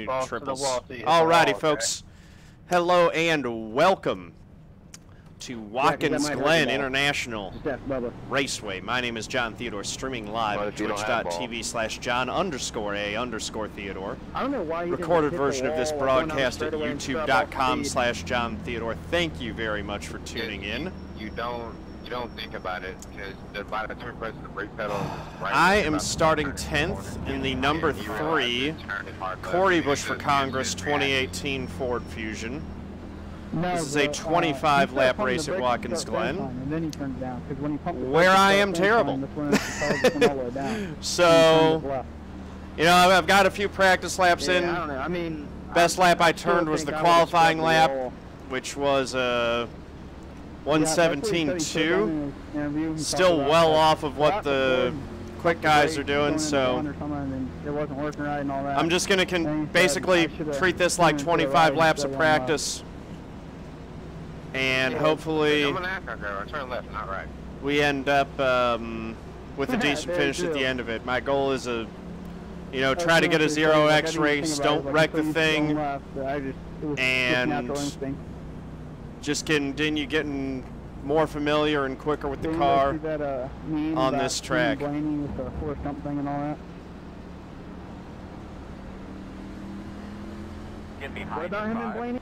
Balls to the triples. wall, so you hit the Alrighty, wall, folks. Hello and welcome to Watkins Glen International Raceway. My name is John Theodore, streaming live at twitch.tv/John_A_Theodore. I don't know why you Recorded version of this broadcast at youtube.com/John Theodore. Thank you very much for tuning in. You don't think about it because by the time you press the brake pedal, I am starting 10th in the number 3 Corey Bush for Congress 2018 Ford Fusion. This is a 25-lap race at Watkins Glen, where I am terrible. So, you know, I've got a few practice laps in. I mean, Best lap I turned was the qualifying lap, which was 1:17.2. Still well off of what the quick guys are doing, so I'm just going to basically treat this like 25 laps of practice, and hopefully we end up with a decent finish at the end of it. My goal is try to get a 0x race, don't wreck the thing, and just continue getting more familiar and quicker with the car on this track. Get behind. What about him and Blaney?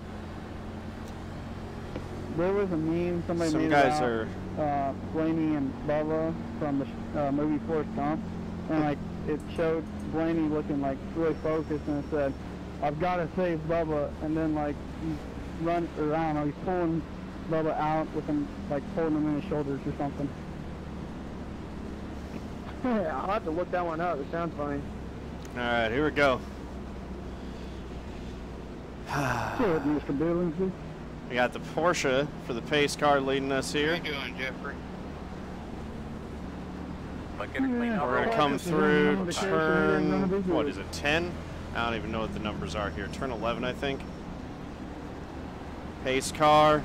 There was a meme somebody made about Blaney and Bubba from the movie Forrest Gump, and like it showed Blaney looking like really focused, and it said, "I've got to save Bubba," and then like he's run around, or he's pulling Bubba out with him, like holding him in his shoulders or something. I'll have to look that one up. It sounds funny. All right, here we go. Good, Mr. Billingsley. We got the Porsche for the pace car leading us here. How you doing, Jeffrey? We're going to come through turn, what is it, 10? I don't even know what the numbers are here. Turn 11, I think. Pace car.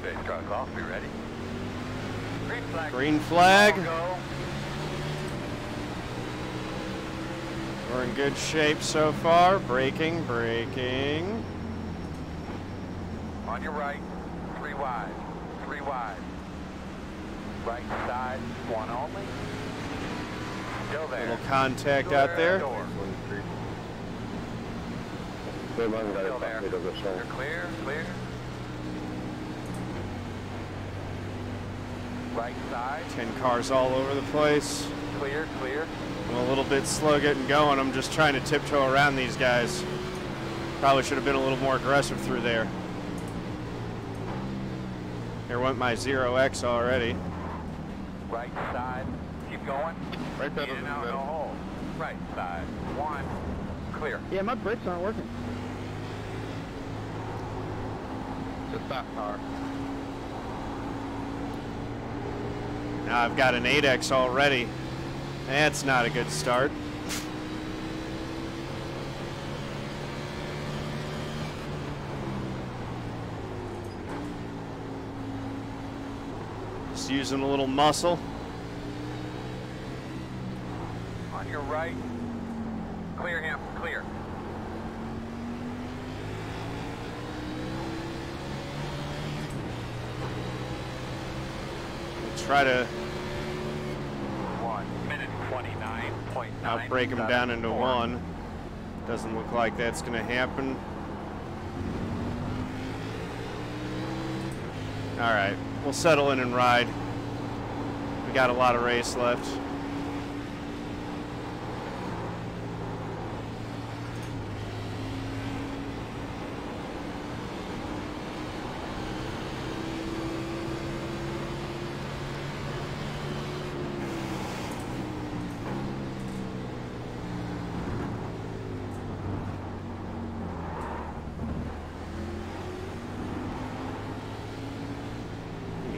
Pace car off, be ready. Green flag. Green flag. We're in good shape so far. Braking. On your right, 3 wide. Right side, 1 only. Still there. Little contact out there. Still there. You're clear. Right side. 10 cars all over the place. Clear. I'm a little bit slow getting going. I'm just trying to tiptoe around these guys. Probably should have been a little more aggressive through there. Here went my 0x already. Right side. Keep going. Right pedal in in and the out, no middle. hole. Right side. 1. Clear. Yeah, my brakes aren't working. It's a stop car. Now I've got an 8x already. That's not a good start. Just using a little muscle. On your right. Clear him. Clear. Try to 1 minute 29.9. outbrake him down into 1. Doesn't look like that's going to happen. All right, we'll settle in and ride. We got a lot of race left.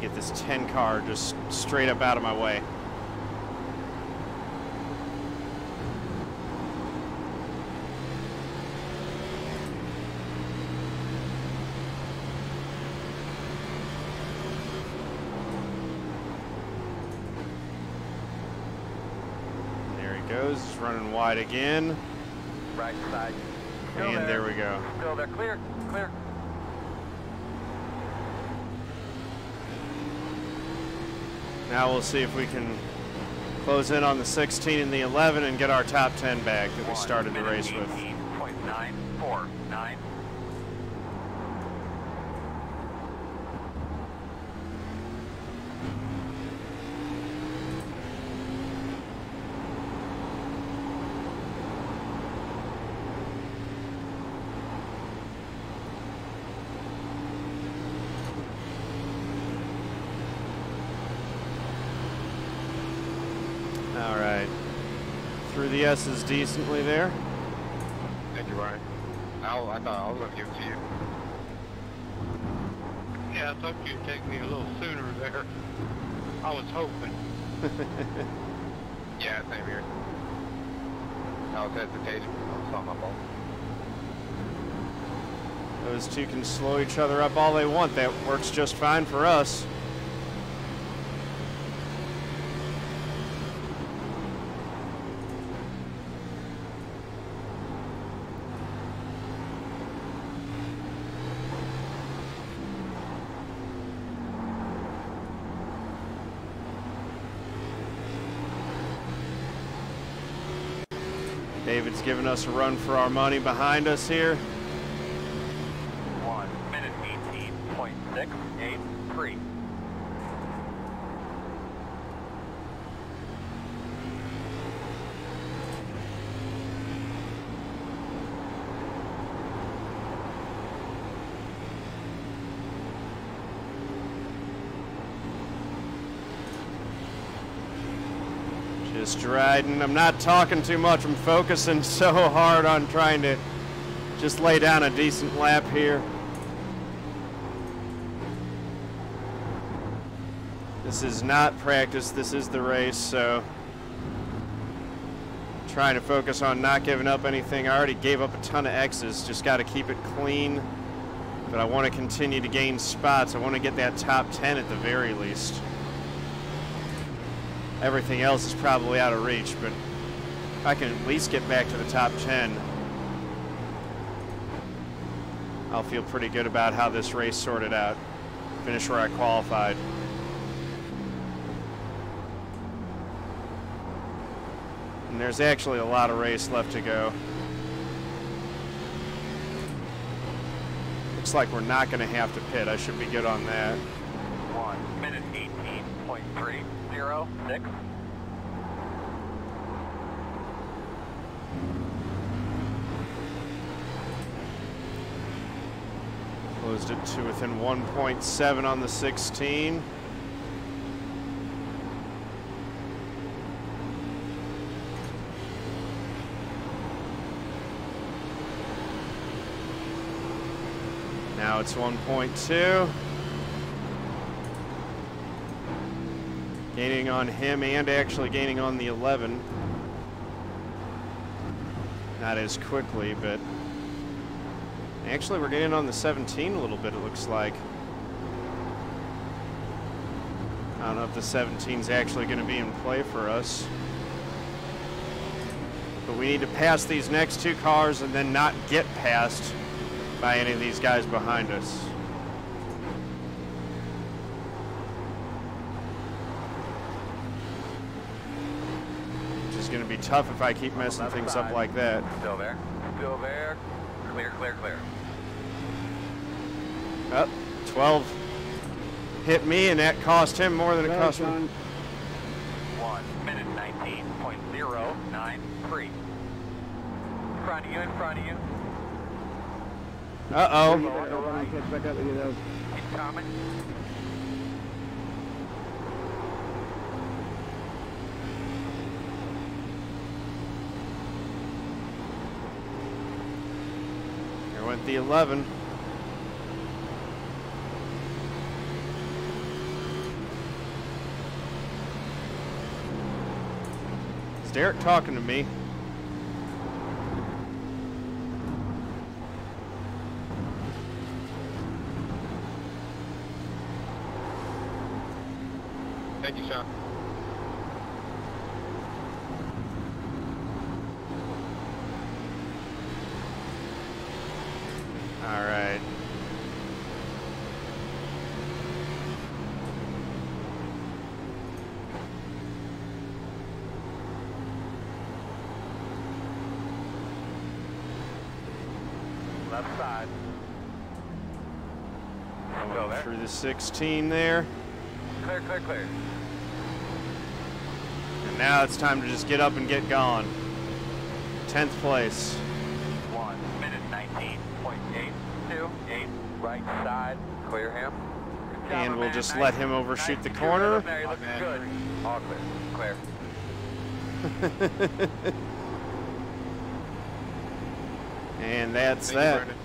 Get this 10 car just straight up out of my way. There he goes, he's running wide again. Right side, And there we go. Still there. Clear. Clear. Now we'll see if we can close in on the 16 and the 11 and get our top 10 back that we started the race with. 18.949. All right. Through the S's decently there. Thank you, Ryan. I thought I was going to give it to you. Yeah, I thought you'd take me a little sooner there. I was hoping. Yeah, same here. I was hesitating. I saw my fault. Those two can slow each other up all they want. That works just fine for us. David's giving us a run for our money behind us here. 1 minute 18.683. Just riding. I'm not talking too much. I'm focusing so hard on trying to just lay down a decent lap here. This is not practice. This is the race, so trying to focus on not giving up anything. I already gave up a ton of X's. Just got to keep it clean. But I want to continue to gain spots. I want to get that top 10 at the very least. Everything else is probably out of reach, but if I can at least get back to the top 10, I'll feel pretty good about how this race sorted out. Finish where I qualified. And there's actually a lot of race left to go. Looks like we're not going to have to pit. I should be good on that. 1 minute 18.306. Closed it to within 1.7 on the 16. Now it's 1.2. Gaining on him and actually gaining on the 11. Not as quickly, but actually we're getting on the 17 a little bit, it looks like. I don't know if the 17 is actually going to be in play for us. But we need to pass these next two cars and then not get passed by any of these guys behind us. Going to be tough if I keep messing things up like that. Still there. Still there. Clear, clear, clear. Up, 12 hit me, and that cost him more than it cost me. 1 minute 19.093. In front of you, in front of you. Uh-oh. Incoming. Went the 11. Is Derek talking to me? Thank you, Sean. All right. Left side. Go there. Through the 16 there. Clear, clear, clear. And now it's time to just get up and get gone. 10th place. 1 minute 19.828. Right side. Clear him. Good job, And we'll man. just Nice. let him overshoot the Nice. corner. You're there. You're looking good. All clear. Clear. And that's Thank you, that. Brandon.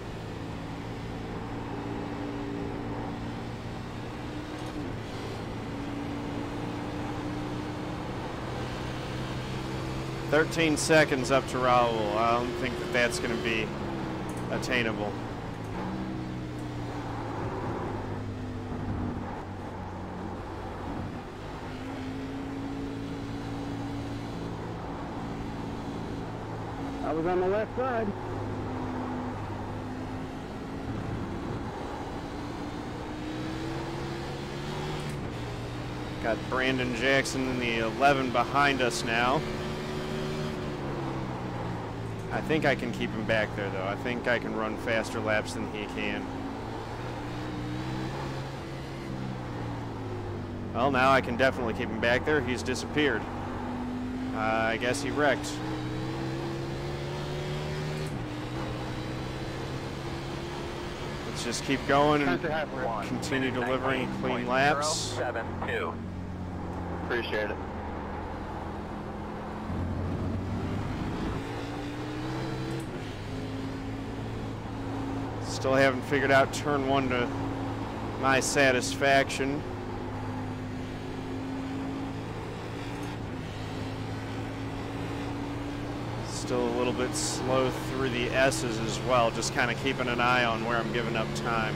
13 seconds up to Raul. I don't think that that's going to be attainable. I was on the left side. Got Brandon Jackson in the 11 behind us now. I think I can keep him back there, though. I think I can run faster laps than he can. Well, now I can definitely keep him back there. He's disappeared. I guess he wrecked. Let's just keep going and continue delivering clean laps. 7.2. Appreciate it. Still haven't figured out turn 1 to my satisfaction. Still a little bit slow through the S's as well, just kind of keeping an eye on where I'm giving up time.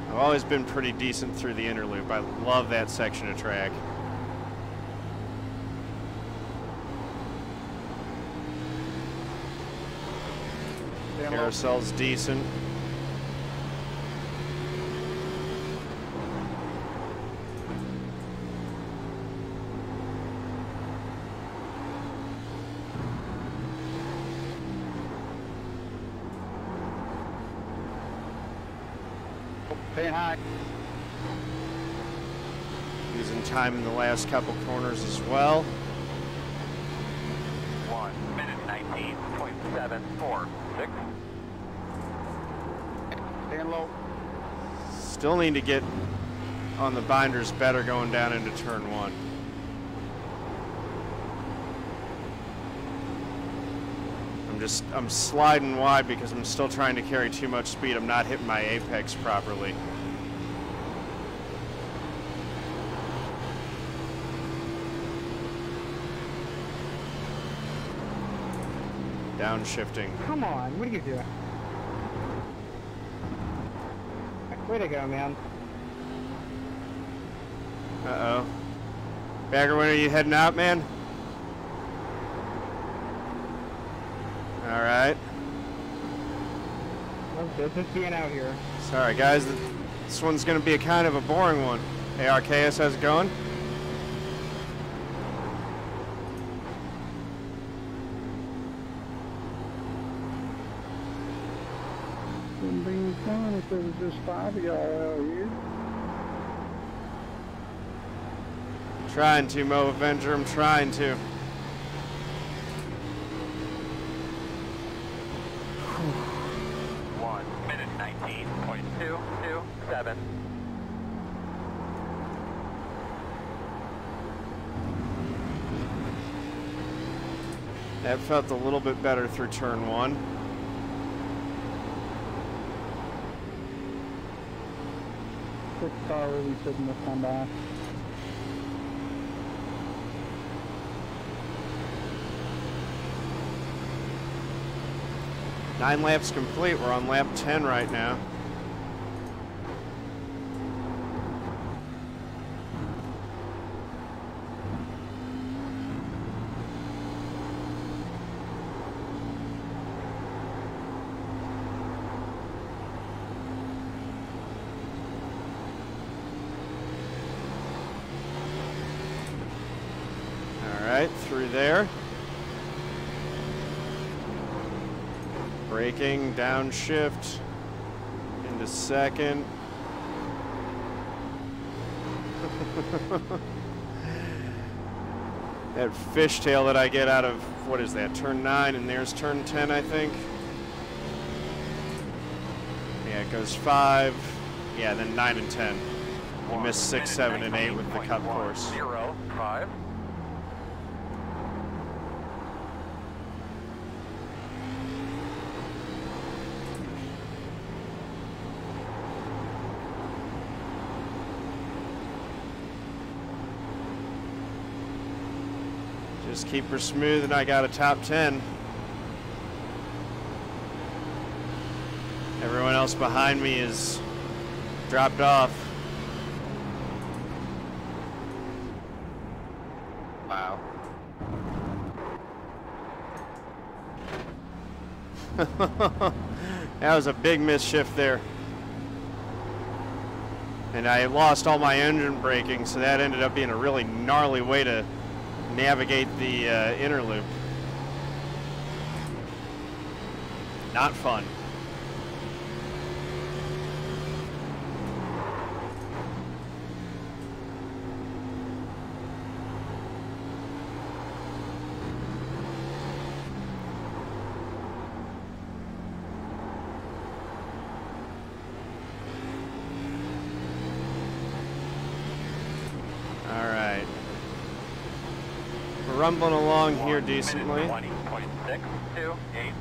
I've always been pretty decent through the inner loop. I love that section of track. Carousel's decent. Saying hi. Losing time in the last couple corners as well. 1 minute 19.746. Staying low. Still need to get on the binders better going down into turn 1. I'm sliding wide because I'm still trying to carry too much speed. I'm not hitting my apex properly. Downshifting. Come on, what are you doing? Way to go, man. Uh-oh. Bagger, when are you heading out, man? All right. Just being out here. Sorry, guys. This one's going to be a kind of a boring one. Hey, RKS, how's it going? Wouldn't be any fun if there was just 5 of y'all out here. Trying to, Mo Avenger. I'm trying to. One minute 19.227. That felt a little bit better through turn 1. Quick car really shouldn't have come by. Nine laps complete. We're on lap 10 right now. through there. Braking, downshift into second. That fishtail that I get out of, what is that, turn 9, and there's turn 10, I think. Yeah, it goes 5, yeah, then 9 and 10. You missed 6, 7, and 8 with the cup course. 0, 5. Just keep her smooth, and I got a top 10. Everyone else behind me is dropped off. Wow. That was a big misshift there. And I lost all my engine braking, so that ended up being a really gnarly way to navigate the inner loop. Not fun. Rumbling along here decently. 20.628.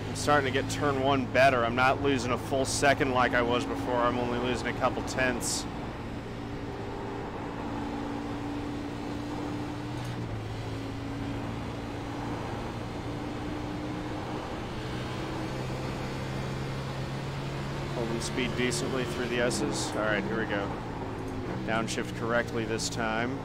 I'm starting to get turn 1 better. I'm not losing a full second like I was before. I'm only losing a couple tenths. Speed decently through the S's. All right, here we go. Downshift correctly this time.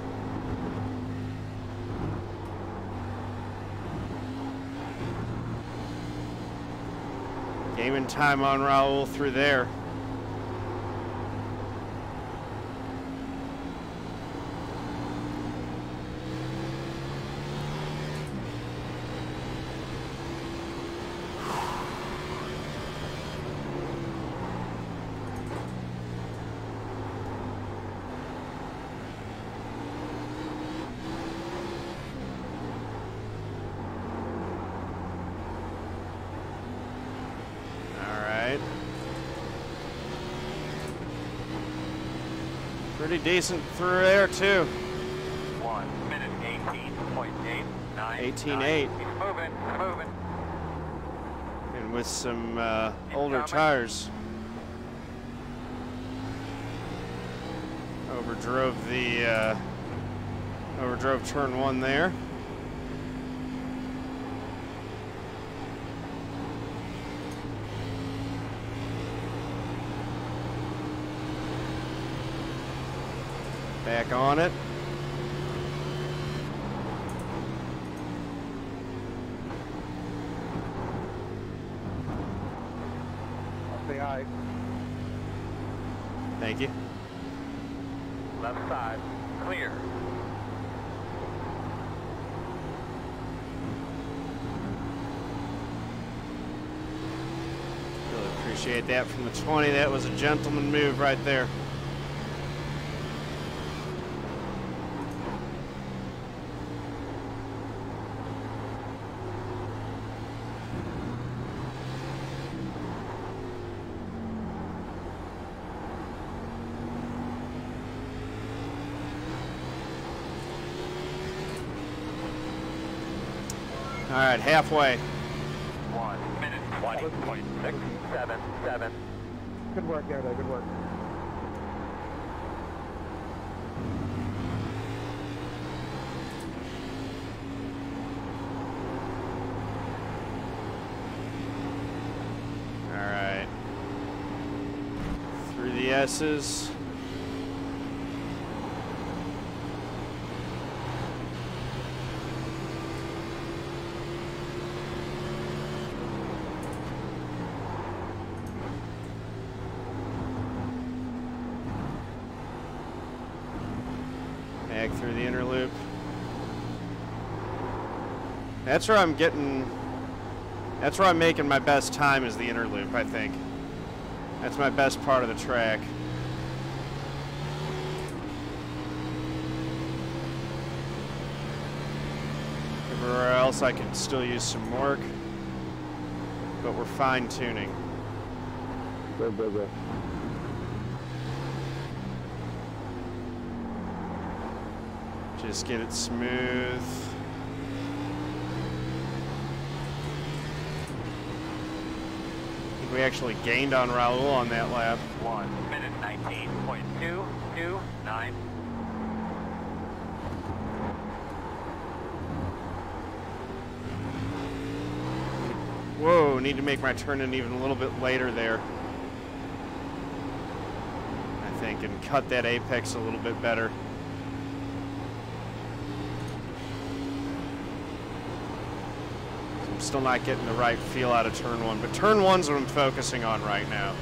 Gaining time on Raul through there. Pretty decent through there too. 1 minute 18.8. 18.8. Moving. And with some older tires. Overdrove turn 1 there. Back on it. I'll say hi. Thank you. Left side, clear. Really appreciate that from the 20. That was a gentleman move right there. All right, halfway. 1 minute 20.677. Good work there, though. Good work. All right. Through the S's. Back through the inner loop. That's where I'm getting... That's where I'm making my best time is the inner loop, I think. That's my best part of the track. Everywhere else I could still use some work, but we're fine-tuning. Go. Just get it smooth. I think we actually gained on Raul on that lap. 1 minute 19.229. Whoa, need to make my turn in even a little bit later there. I think, and cut that apex a little bit better. I'm still not getting the right feel out of turn one, but turn one's what I'm focusing on right now.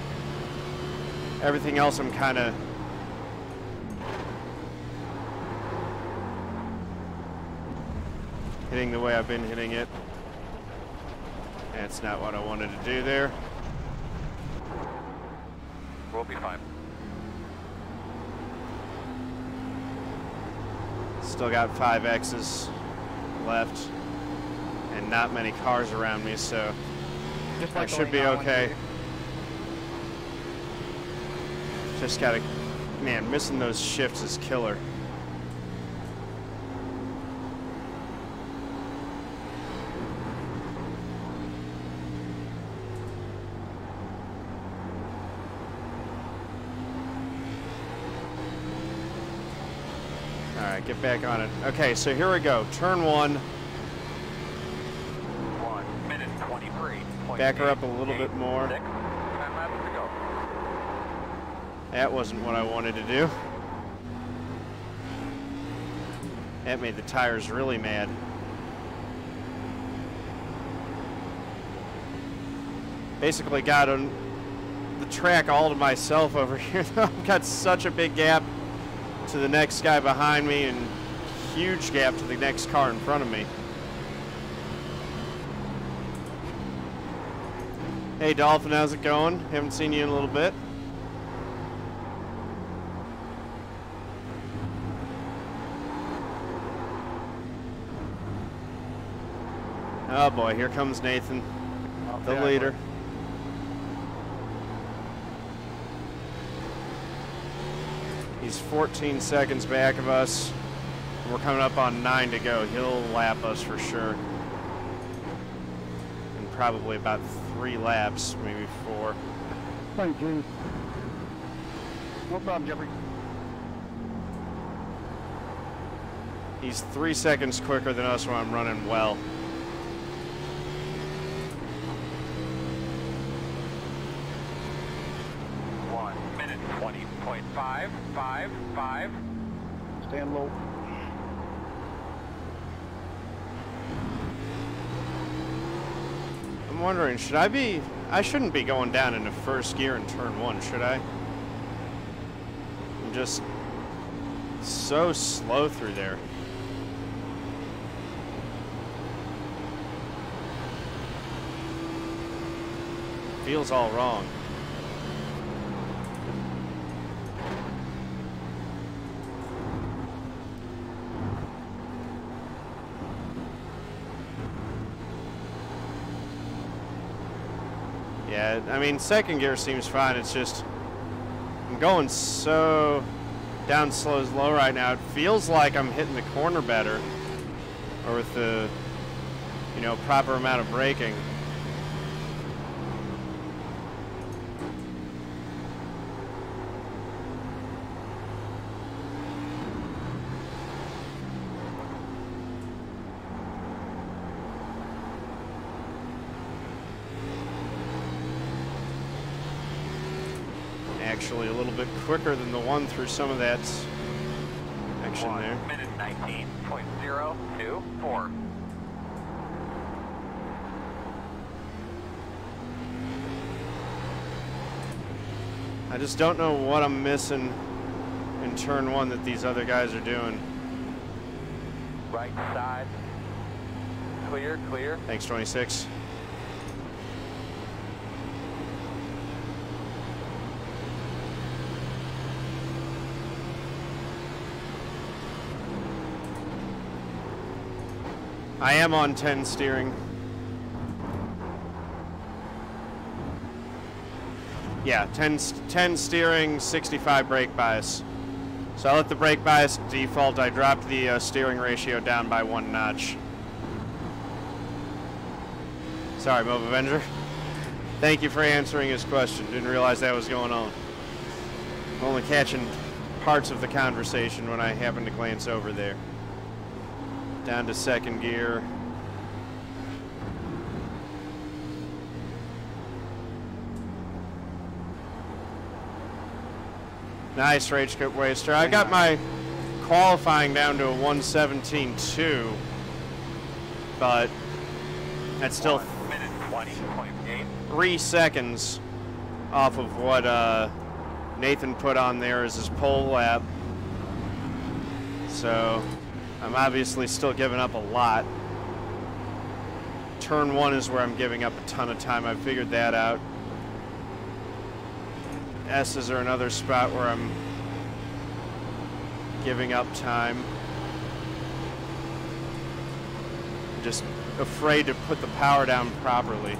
Everything else I'm kind of hitting the way I've been hitting it. That's not what I wanted to do there. We'll be fine. Still got 5 X's left and not many cars around me, so Just like I should be okay. Just gotta, man, missing those shifts is killer. Get back on it. Okay, so here we go. Turn one. 1 minute 23. Back her up a little bit more. 10 laps to go. That wasn't what I wanted to do. That made the tires really mad. Basically got on the track all to myself over here. I've got such a big gap to the next guy behind me and huge gap to the next car in front of me. Hey Dolphin, how's it going? Haven't seen you in a little bit. Oh boy, here comes Nathan, the leader. He's 14 seconds back of us. We're coming up on 9 to go. He'll lap us for sure. In probably about 3 laps, maybe 4. Thank you. No problem, Jeffrey. He's 3 seconds quicker than us when I'm running well. Minute 20.555. Stand low. I'm wondering, should I be... I shouldn't be going down into first gear in turn one, should I? I'm just so slow through there. Feels all wrong. Yeah, I mean, second gear seems fine. It's just, I'm going so down slow right now. It feels like I'm hitting the corner better, or with the, you know, proper amount of braking. Actually a little bit quicker than the one through some of that action there. 1 minute 19.024. I just don't know what I'm missing in turn one that these other guys are doing. right side. Clear, clear. Thanks, 26. I am on 10 steering. Yeah, 10 steering, 65 brake bias. So I let the brake bias default. I dropped the steering ratio down by 1 notch. Sorry, Move Avenger. Thank you for answering his question. Didn't realize that was going on. I'm only catching parts of the conversation when I happen to glance over there. Down to 2nd gear. Nice Rage Quit Waster. I got my qualifying down to a 1:17.2, but that's still 3 seconds off of what Nathan put on there as his pole lap. So I'm obviously still giving up a lot. Turn 1 is where I'm giving up a ton of time. I figured that out. S's are another spot where I'm giving up time. I'm just afraid to put the power down properly.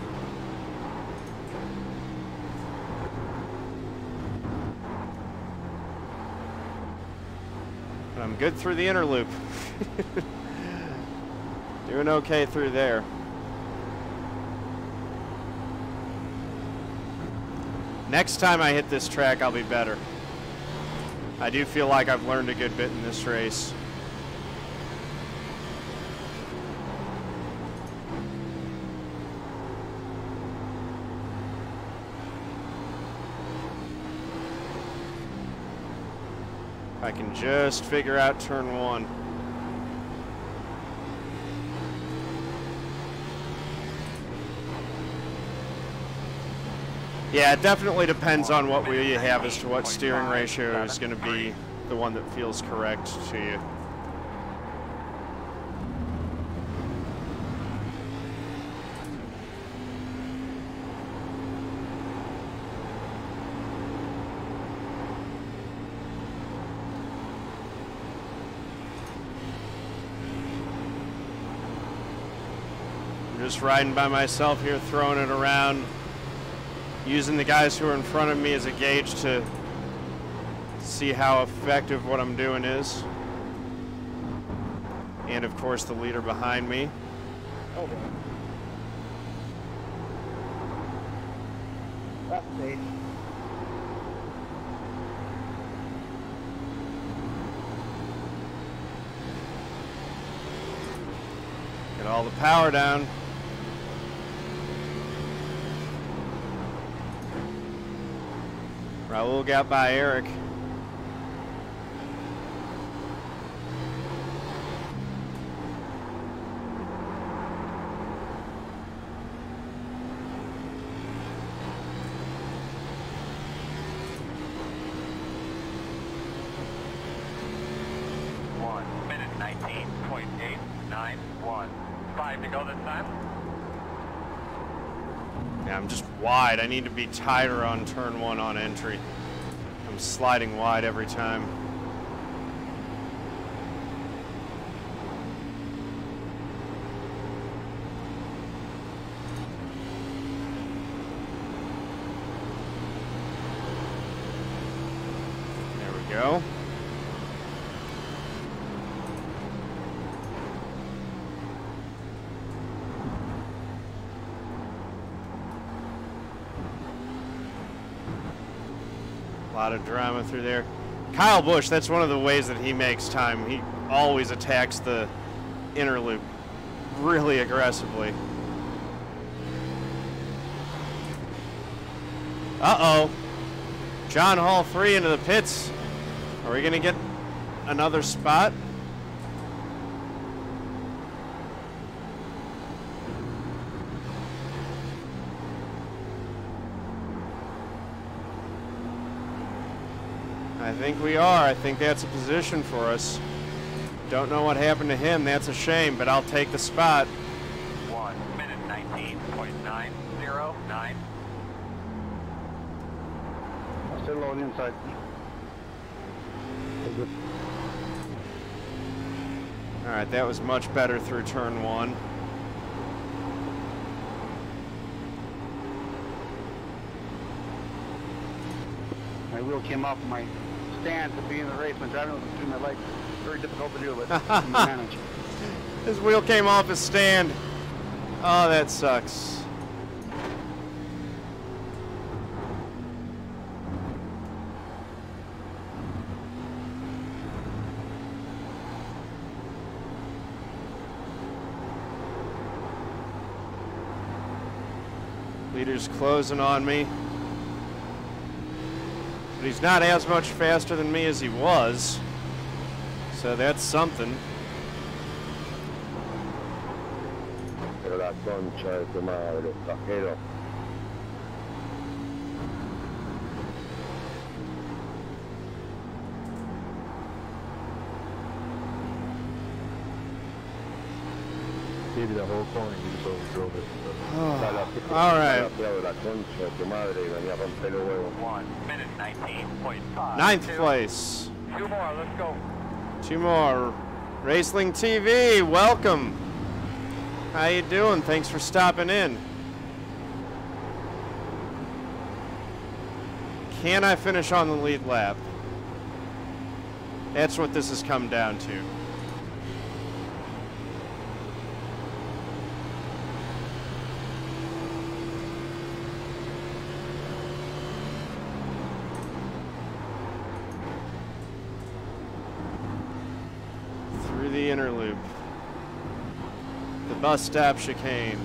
But I'm good through the inner loop. Doing okay through there. Next time I hit this track, I'll be better. I do feel like I've learned a good bit in this race. If I can just figure out turn 1. Yeah, it definitely depends on what wheel you have as to what steering ratio is going to be the one that feels correct to you. I'm just riding by myself here, throwing it around. Using the guys who are in front of me as a gauge to see how effective what I'm doing is. And of course the leader behind me. Oh, boy. That's safe. Get all the power down. Raul got by Eric. Minute 19.891. 5 to go this time. Yeah, I'm just wide. I need to be tighter on turn 1 on entry. I'm sliding wide every time. There we go. A lot of drama through there. Kyle Busch, that's one of the ways that he makes time. He always attacks the inner loop really aggressively. Uh-oh. John Hall 3 into the pits. Are we going to get another spot? I think we are. I think that's a position for us. Don't know what happened to him. That's a shame, but I'll take the spot. 1 minute 19.909. Still low on the inside. All right, that was much better through turn 1. My wheel came off my stand to be in the race. My driving was between my legs. Very difficult to do, but manage. His wheel came off his stand. Oh, that sucks. Leader's closing on me. But he's not as much faster than me as he was. So that's something. Pero la concha de tu madre, cajero. Maybe the whole corner you just overdrove it. All right. 1 minute 19.5. 9th place. 2 more, let's go. 2 more. Raceling TV, welcome. How you doing? Thanks for stopping in. Can I finish on the lead lap? That's what this has come down to. Through the inner loop. The bus stop chicane.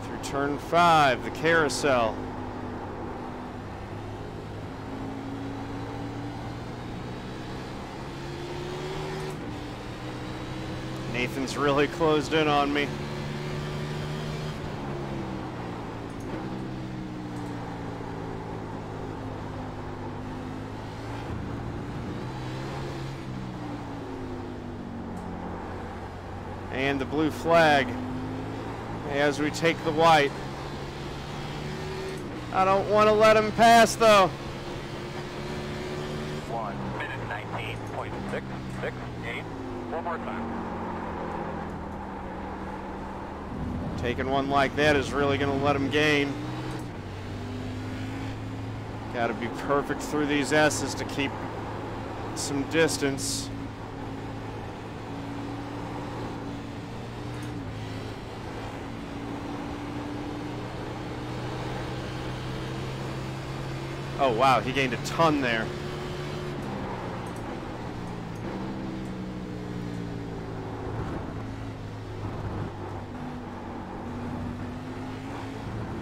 Through turn 5, the carousel. Nathan's really closed in on me. And the blue flag as we take the white. I don't want to let him pass though. 1 minute 19.668. One more time. Taking one like that is really going to let him gain. Got to be perfect through these S's to keep some distance. Oh wow, he gained a ton there.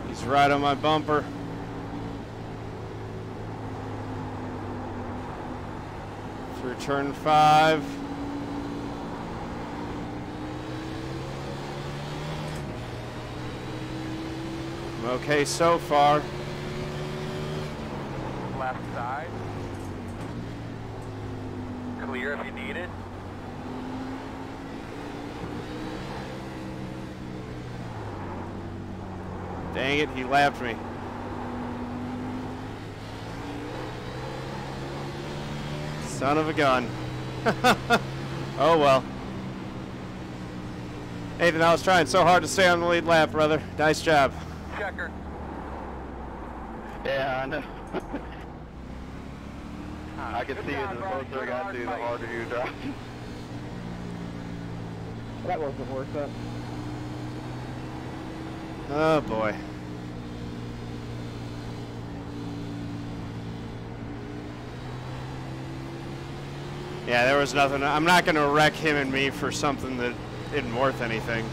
He's right on my bumper. Through turn 5. I'm okay so far. Left side. Clear if you need it. Dang it, he lapped me. Son of a gun. Oh well. Nathan, I was trying so hard to stay on the lead lap, brother. Nice job. Checker. Yeah, I know. I can see it. The closer I got to, the harder you drive. That wasn't worth it. Oh boy. Yeah, there was nothing. I'm not going to wreck him and me for something that isn't worth anything.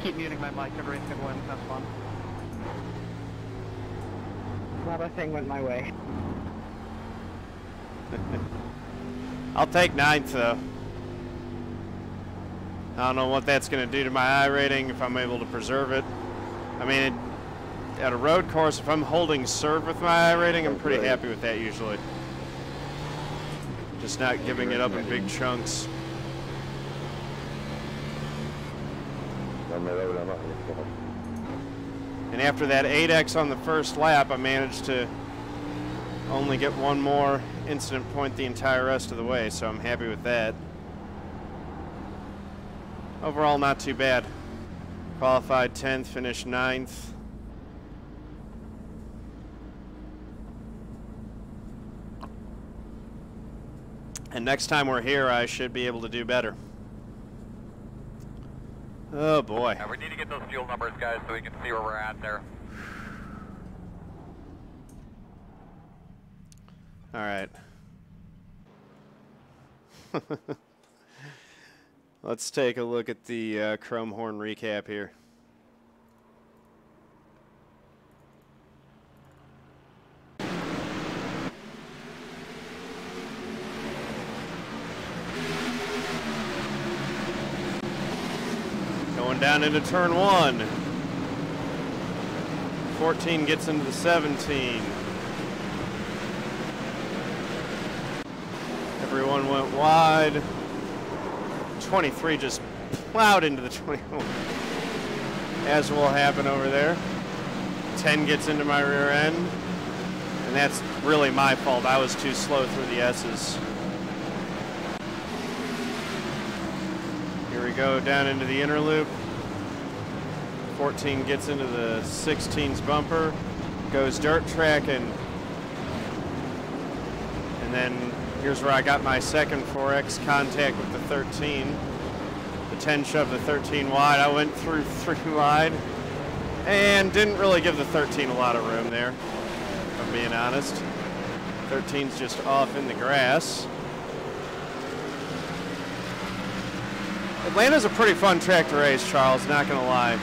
Keep muting my mic. Everything's going to win. That's fun. Not a thing went my way. I'll take 9th though. I don't know what that's going to do to my I rating if I'm able to preserve it. I mean, at a road course, if I'm holding serve with my iRating, I'm pretty happy with that usually. Just not giving it up in big chunks. And after that 8X on the first lap, I managed to only get one more incident point the entire rest of the way, so I'm happy with that. Overall, not too bad. Qualified 10th, finished 9th. And next time we're here, I should be able to do better. Oh boy. Yeah, we need to get those fuel numbers, guys, so we can see where we're at there. All right. Let's take a look at the Chrome Horn recap here. Going down into turn 1. 14 gets into the 17. Everyone went wide. 23 just plowed into the 21. As will happen over there. 10 gets into my rear end. And that's really my fault. I was too slow through the S's. Here we go down into the inner loop. 14 gets into the 16's bumper. Goes dirt tracking. And then here's where I got my second 4X contact with the 13. The 10 shoved the 13 wide. I went through 3 wide and didn't really give the 13 a lot of room there, if I'm being honest. 13's just off in the grass. Atlanta's a pretty fun track to race, Charles, not gonna lie.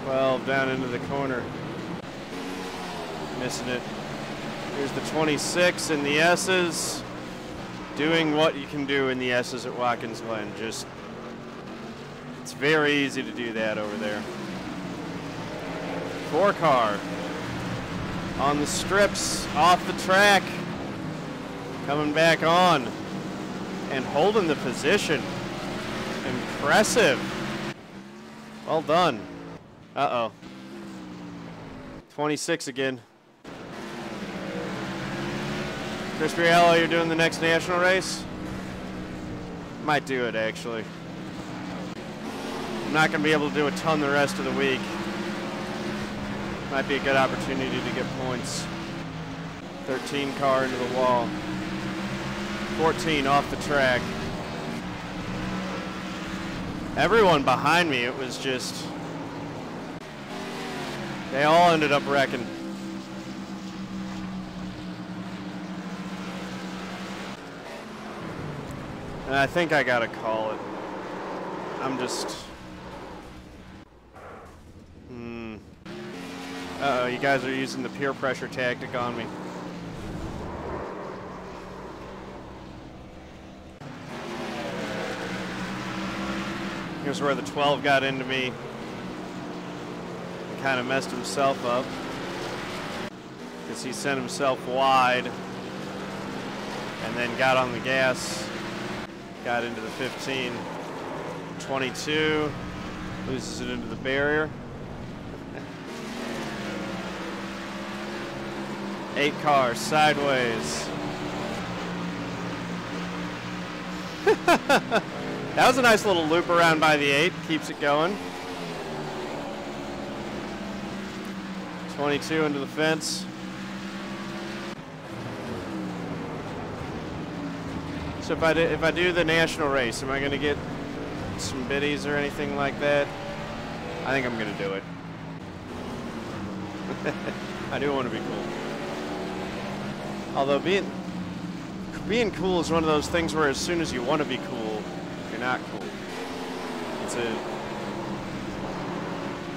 Well, down into the corner. Missing it. Here's the 26 in the S's. Doing what you can do in the S's at Watkins Glen. Just, it's very easy to do that over there. 4 car. On the strips, off the track. Coming back on. And holding the position. Impressive. Well done. Uh-oh. 26 again. Chris Briello, you're doing the next national race? Might do it, actually. I'm not going to be able to do a ton the rest of the week. Might be a good opportunity to get points. 13 car into the wall. 14 off the track. Everyone behind me, it was just... They all ended up wrecking. And I think I gotta call it. I'm just... Uh-oh, you guys are using the peer pressure tactic on me. Here's where the 12 got into me. Kind of messed himself up because he sent himself wide and then got on the gas, got into the 15. 22 loses it into the barrier. 8 cars sideways. That was a nice little loop around by the 8, keeps it going. 22 into the fence. So if I do the national race, am I going to get some biddies or anything like that? I think I'm going to do it. I do want to be cool. Although being cool is one of those things where as soon as you want to be cool, you're not cool. It's a,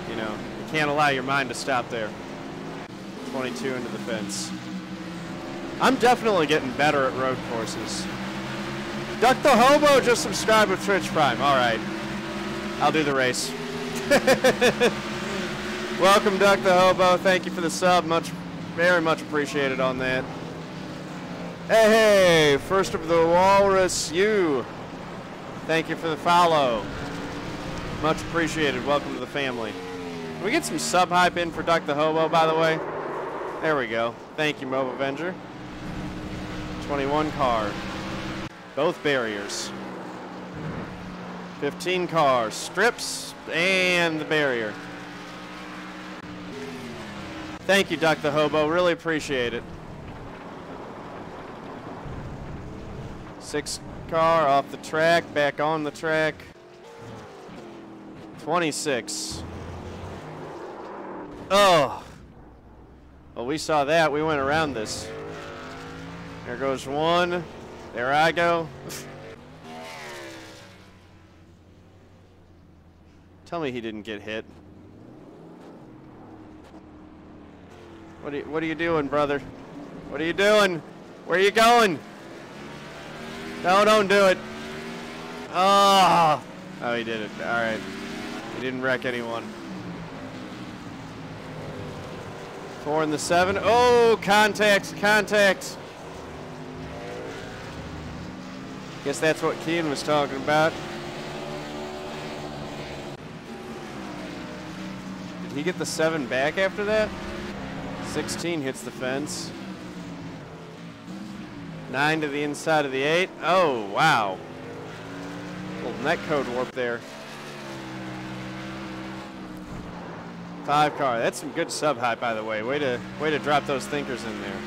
you know, you can't allow your mind to stop there. 22 into the fence. I'm definitely getting better at road courses. Duck the Hobo just subscribed with Twitch Prime. All right. I'll do the race. Welcome, Duck the Hobo. Thank you for the sub. Very much appreciated on that. Hey, first of the Walrus, you. Thank you for the follow. Much appreciated. Welcome to the family. Can we get some sub hype in for Duck the Hobo, by the way? There we go. Thank you, Mob Avenger. 21 car. Both barriers. 15 cars. Strips and the barrier. Thank you, Duck the Hobo. Really appreciate it. 6 car off the track, back on the track. 26. Oh. Well, we saw that. We went around this. There goes one. There I go. Tell me he didn't get hit. What are you doing, brother? What are you doing? Where are you going? No, don't do it. Oh, he did it. All right. He didn't wreck anyone. 4 in the 7. Oh, contact. Guess that's what Kean was talking about. Did he get the 7 back after that? 16 hits the fence. 9 to the inside of the 8. Oh, wow. Little net code warp there. 5 car. That's some good sub hype, by the way. Way to drop those thinkers in there.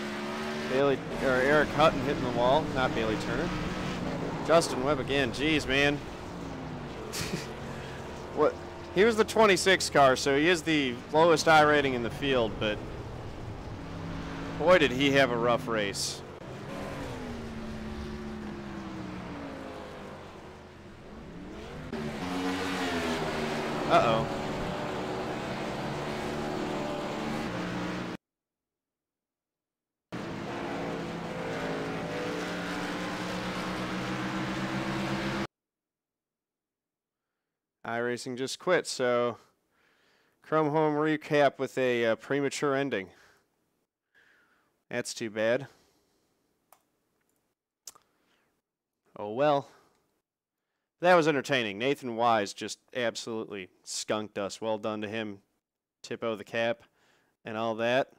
Eric Hutton hitting the wall. Not Bailey Turner. Justin Webb again. Jeez, man. What? He was the 26 car, so he is the lowest I rating in the field, but boy, did he have a rough race. Uh-oh. iRacing just quit, so Chrome Home recap with a premature ending. That's too bad. Oh well. That was entertaining. Nathan Wise just absolutely skunked us. Well done to him. Tippo the cap and all that.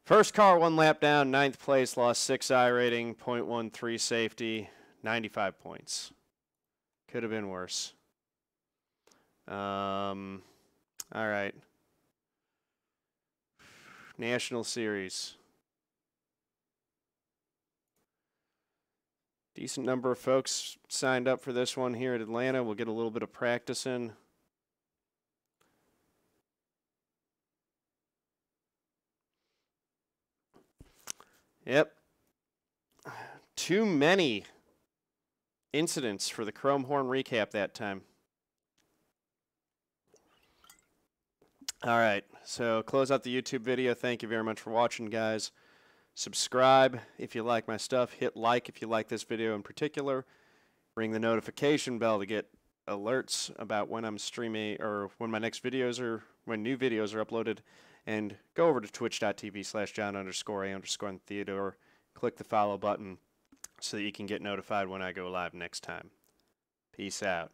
First car 1 lap down, 9th place, lost 6 I rating, 0.13 safety, 95 points. Could have been worse. All right. National Series. Decent number of folks signed up for this one here at Atlanta. We'll get a little bit of practice in. Yep. Too many incidents for the Chrome Horn recap that time. All right, so close out the YouTube video. Thank you very much for watching, guys. Subscribe if you like my stuff. Hit like if you like this video in particular. Ring the notification bell to get alerts about when I'm streaming or when my next videos are, when new videos are uploaded. And go over to twitch.tv/John_A_Theodore. Click the follow button so that you can get notified when I go live next time. Peace out.